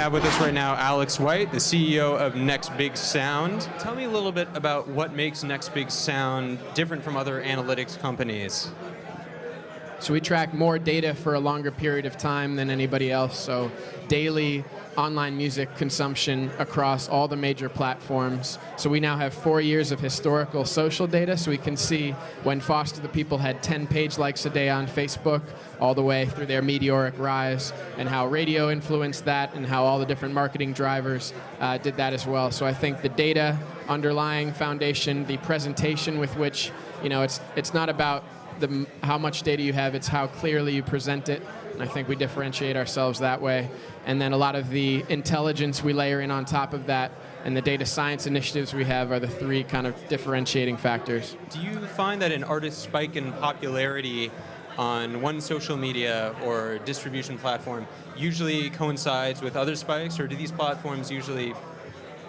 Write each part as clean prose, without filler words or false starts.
have with us right now Alex White, the CEO of Next Big Sound. Tell me a little bit about what makes Next Big Sound different from other analytics companies. So we track more data for a longer period of time than anybody else. So daily online music consumption across all the major platforms. So we now have 4 years of historical social data, so we can see when Foster the People had 10 page likes a day on Facebook, all the way through their meteoric rise, and how radio influenced that, and how all the different marketing drivers did that as well. So I think the data underlying foundation, the presentation with which, it's not about how much data you have, it's how clearly you present it. And I think we differentiate ourselves that way. And then a lot of the intelligence we layer in on top of that and the data science initiatives we have are the three kind of differentiating factors. Do you find that an artist's spike in popularity on one social media or distribution platform usually coincides with other spikes, or do these platforms usually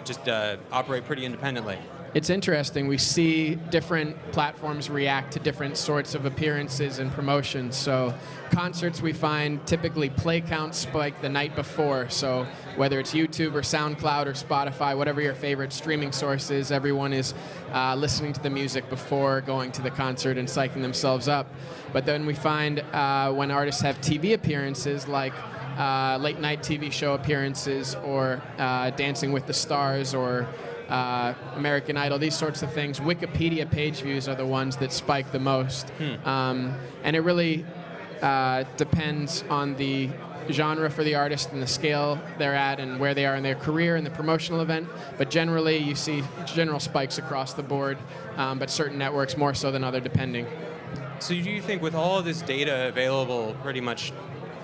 just operate pretty independently? It's interesting. We see different platforms react to different sorts of appearances and promotions. So concerts, we find typically play counts spike the night before. So whether it's YouTube or SoundCloud or Spotify, whatever your favorite streaming source is, everyone is listening to the music before going to the concert and psyching themselves up. But then we find when artists have TV appearances, like late night TV show appearances or Dancing with the Stars or American Idol, these sorts of things, Wikipedia page views are the ones that spike the most. And it really depends on the genre for the artist and the scale they're at and where they are in their career and the promotional event. But generally, you see general spikes across the board, but certain networks more so than other, depending. So do you think with all of this data available pretty much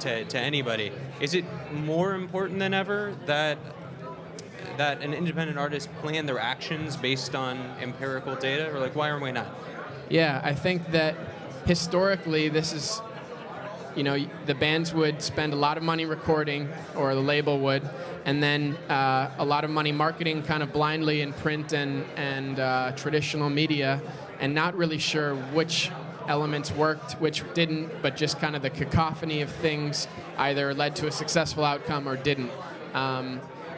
to anybody, is it more important than ever that an independent artist plan their actions based on empirical data, or why or why not? Yeah, I think that historically this is, the bands would spend a lot of money recording, or the label would, and then a lot of money marketing kind of blindly in print and traditional media, and not really sure which elements worked, which didn't, but just kind of the cacophony of things either led to a successful outcome or didn't.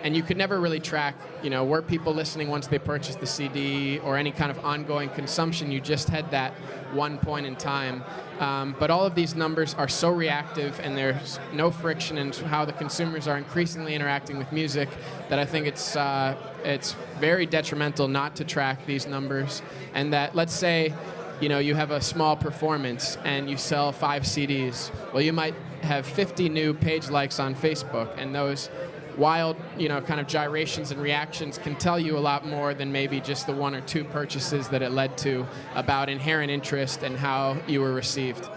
And you could never really track, were people listening once they purchased the CD or any kind of ongoing consumption. You just had that one point in time. But all of these numbers are so reactive, and there's no friction in how the consumers are increasingly interacting with music, that I think it's very detrimental not to track these numbers. And that, let's say, you have a small performance and you sell 5 CDs. Well, you might have 50 new page likes on Facebook, and those wild, kind of gyrations and reactions can tell you a lot more than maybe just the 1 or 2 purchases that it led to about inherent interest and how you were received.